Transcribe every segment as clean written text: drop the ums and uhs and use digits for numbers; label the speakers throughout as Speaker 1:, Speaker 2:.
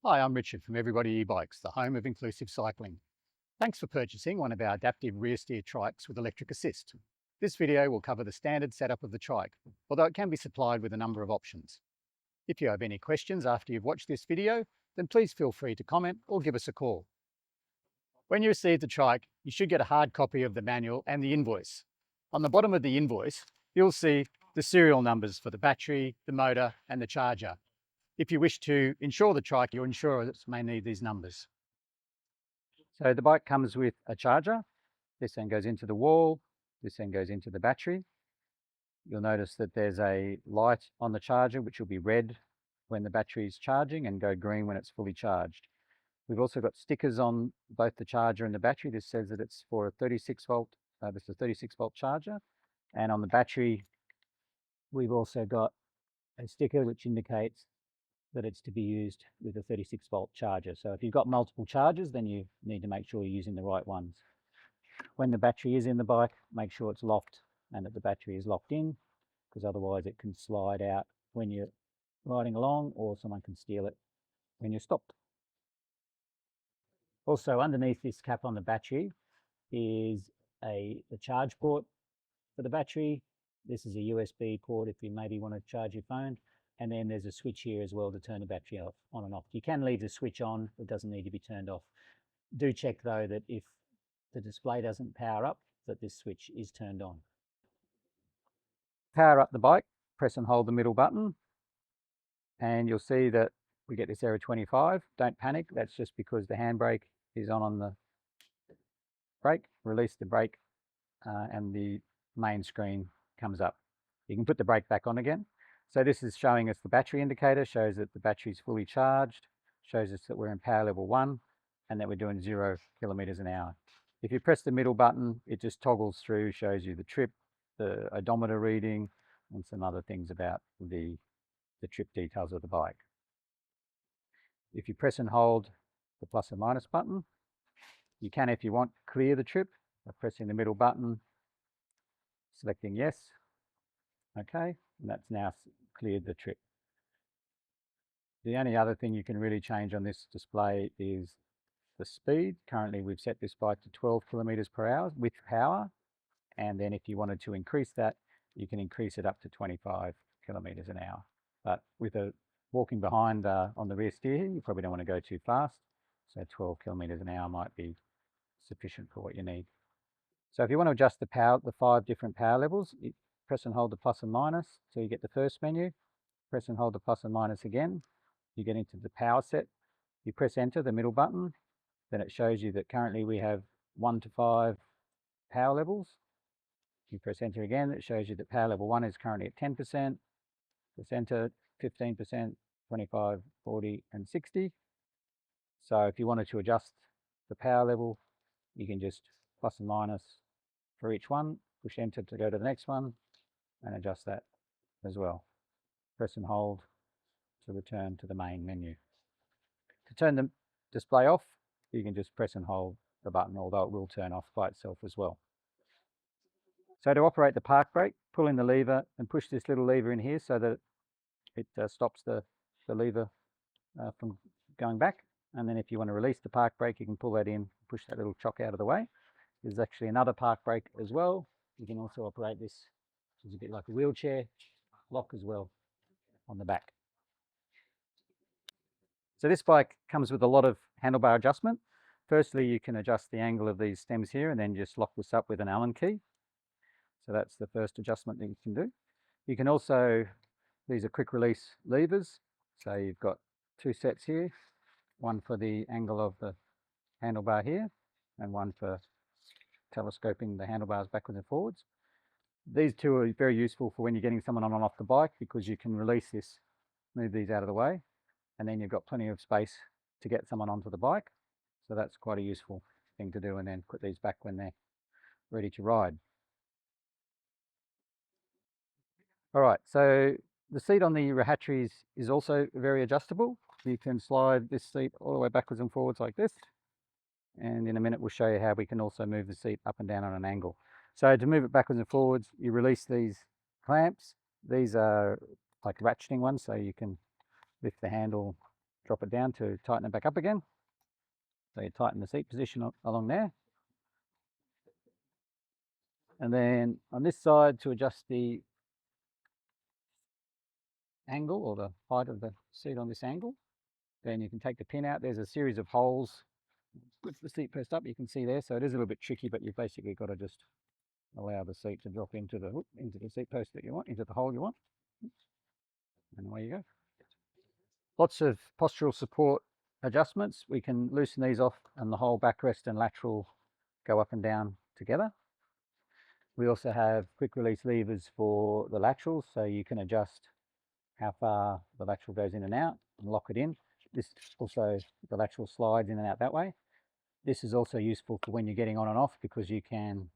Speaker 1: Hi, I'm Richard from Everybody Ebikes, the home of inclusive cycling. Thanks for purchasing one of our adaptive rear steer trikes with electric assist. This video will cover the standard setup of the trike, although it can be supplied with a number of options. If you have any questions after you've watched this video, then please feel free to comment or give us a call. When you receive the trike, you should get a hard copy of the manual and the invoice. On the bottom of the invoice, you'll see the serial numbers for the battery, the motor, and the charger. If you wish to insure the trike, your insurers may need these numbers. So the bike comes with a charger. This then goes into the wall. This then goes into the battery. You'll notice that there's a light on the charger, which will be red when the battery is charging and go green when it's fully charged. We've also got stickers on both the charger and the battery. This says that it's for a 36 volt, this is a 36 volt charger. And on the battery, we've also got a sticker which indicates that it's to be used with a 36 volt charger. So if you've got multiple chargers, then you need to make sure you're using the right ones. When the battery is in the bike, make sure it's locked and that the battery is locked in, because otherwise it can slide out when you're riding along or someone can steal it when you're stopped. Also, underneath this cap on the battery is the charge port for the battery. This is a USB port if you maybe want to charge your phone. And then there's a switch here as well to turn the battery off, on and off. You can leave the switch on, it doesn't need to be turned off. Do check though that if the display doesn't power up, that this switch is turned on. Power up the bike, press and hold the middle button, and you'll see that we get this error 25. Don't panic, that's just because the handbrake is on the brake. Release the brake and the main screen comes up. You can put the brake back on again. So this is showing us the battery indicator, shows that the battery is fully charged, shows us that we're in power level 1 and that we're doing 0 kilometers an hour. If you press the middle button, it just toggles through, shows you the trip, the odometer reading, and some other things about the trip details of the bike. If you press and hold the plus and minus button, you can, if you want, clear the trip by pressing the middle button, selecting yes. Okay, and that's now cleared the trip. The only other thing you can really change on this display is the speed. Currently we've set this bike to 12 kilometers per hour with power, and then if you wanted to increase that, you can increase it up to 25 kilometers an hour. But with a walking behind on the rear steer, you probably don't want to go too fast, so 12 kilometers an hour might be sufficient for what you need. So if you want to adjust the power, the 5 different power levels, you press and hold the plus and minus, so you get the first menu. Press and hold the plus and minus again, you get into the power set. You press enter, the middle button, then it shows you that currently we have 1 to 5 power levels. You press enter again, it shows you that power level 1 is currently at 10%. Press enter, 15%, 25, 40, and 60. So if you wanted to adjust the power level, you can just plus and minus for each one, push enter to go to the next one, and adjust that as well. Press and hold to return to the main menu. To turn the display off, you can just press and hold the button, although it will turn off by itself as well. So to operate the park brake, pull in the lever and push this little lever in here so that it stops the lever from going back. And then if you want to release the park brake, you can pull that in, push that little chock out of the way. There's actually another park brake as well. You can also operate this, which is a bit like a wheelchair lock as well on the back. So this bike comes with a lot of handlebar adjustment. Firstly, you can adjust the angle of these stems here and then just lock this up with an Allen key. So that's the first adjustment that you can do. You can also, these are quick release levers. So you've got 2 sets here, one for the angle of the handlebar here and one for telescoping the handlebars backwards and forwards. These 2 are very useful for when you're getting someone on and off the bike, because you can release this, move these out of the way, and then you've got plenty of space to get someone onto the bike. So that's quite a useful thing to do, and then put these back when they're ready to ride. All right, so the seat on the Rehatri is also very adjustable. You can slide this seat all the way backwards and forwards like this. And in a minute, we'll show you how we can also move the seat up and down on an angle. So to move it backwards and forwards, you release these clamps. These are like ratcheting ones, so you can lift the handle drop it down to tighten it back up again. So you tighten the seat position along there. And then on this side, to adjust the angle or the height of the seat on this angle, then you can take the pin out. There's a series of holes with the seat pressed up, you can see there. So it is a little bit tricky, but you've basically got to just allow the seat to drop into the seat post that you want, into the hole you want. And away you go. Lots of postural support adjustments. We can loosen these off and the whole backrest and lateral go up and down together. We also have quick release levers for the laterals, so you can adjust how far the lateral goes in and out and lock it in. This also, the lateral slides in and out that way. This is also useful for when you're getting on and off, because you can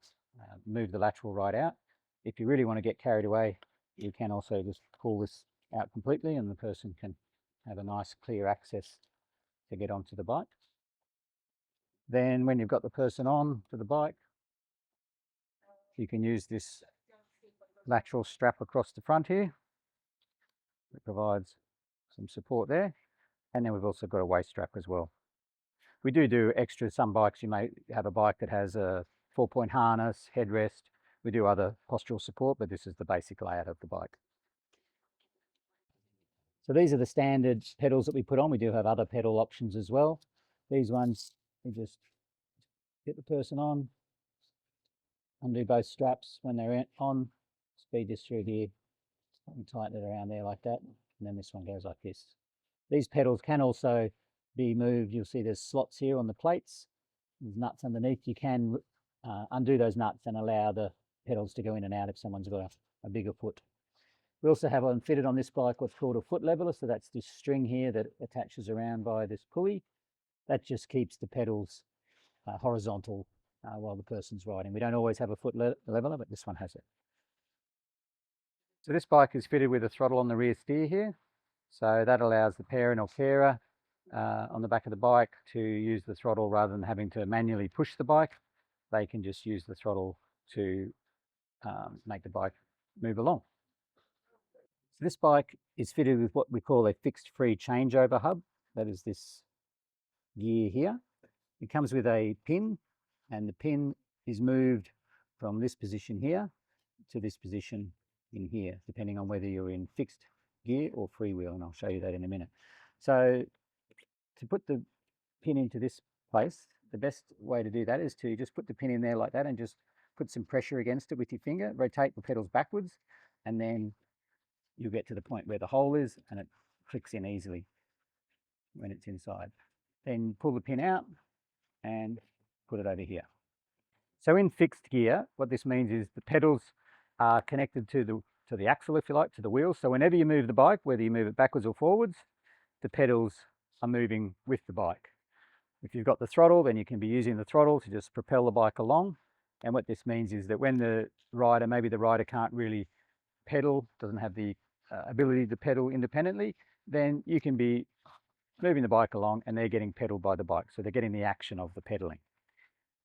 Speaker 1: move the lateral right out. If you really want to get carried away, you can also just pull this out completely and the person can have a nice clear access to get onto the bike. Then when you've got the person on to the bike, you can use this lateral strap across the front here. It provides some support there. And then we've also got a waist strap as well. We do extras. Some bikes, you may have a bike that has a 4-point harness, headrest. We do other postural support, but this is the basic layout of the bike. So these are the standard pedals that we put on. We do have other pedal options as well. These ones, you just get the person on, undo both straps when they're on, speed this through here, and tighten it around there like that. And then this one goes like this. These pedals can also be moved. You'll see there's slots here on the plates. There's nuts underneath. You can undo those nuts and allow the pedals to go in and out if someone's got a bigger foot. We also have fitted on this bike what's called a foot leveler. So that's this string here that attaches around by this pulley. That just keeps the pedals horizontal while the person's riding. We don't always have a foot leveler, but this one has it. So this bike is fitted with a throttle on the rear steer here. So that allows the parent or carer on the back of the bike to use the throttle rather than having to manually push the bike. They can just use the throttle to make the bike move along. So this bike is fitted with what we call a fixed free changeover hub. That is this gear here. It comes with a pin, and the pin is moved from this position here to this position in here, depending on whether you're in fixed gear or freewheel, and I'll show you that in a minute. So to put the pin into this place, the best way to do that is to just put the pin in there like that and just put some pressure against it with your finger, rotate the pedals backwards, and then you'll get to the point where the hole is and it clicks in easily when it's inside. Then pull the pin out and put it over here. So in fixed gear, what this means is the pedals are connected to the axle, if you like, to the wheels. So whenever you move the bike, whether you move it backwards or forwards, the pedals are moving with the bike. If you've got the throttle, then you can be using the throttle to just propel the bike along. And what this means is that when the rider, maybe the rider can't really pedal, doesn't have the ability to pedal independently, then you can be moving the bike along and they're getting pedaled by the bike. So they're getting the action of the pedaling.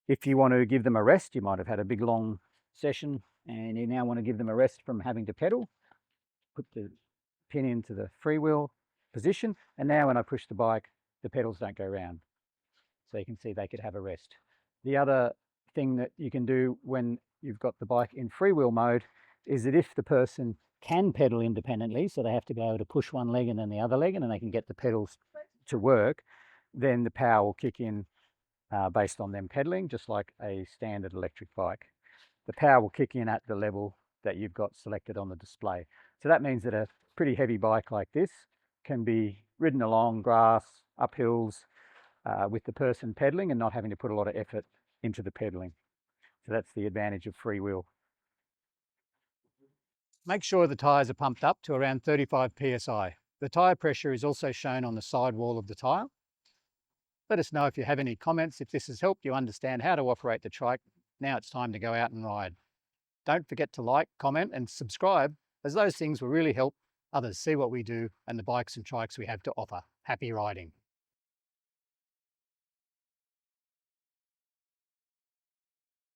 Speaker 1: If you want to give them a rest, you might have had a big long session and you now want to give them a rest from having to pedal, put the pin into the freewheel position, and now when I push the bike, the pedals don't go round. So you can see they could have a rest. The other thing that you can do when you've got the bike in freewheel mode is that if the person can pedal independently, so they have to be able to push one leg and then the other leg, and then they can get the pedals to work, then the power will kick in based on them pedaling, just like a standard electric bike. The power will kick in at the level that you've got selected on the display. So that means that a pretty heavy bike like this can be ridden along grass, up hills, with the person pedaling and not having to put a lot of effort into the pedaling. So that's the advantage of freewheel. Make sure the tyres are pumped up to around 35 psi. The tyre pressure is also shown on the side wall of the tyre. Let us know if you have any comments. If this has helped you understand how to operate the trike, now it's time to go out and ride. Don't forget to like, comment and subscribe, as those things will really help others see what we do and the bikes and trikes we have to offer. Happy riding.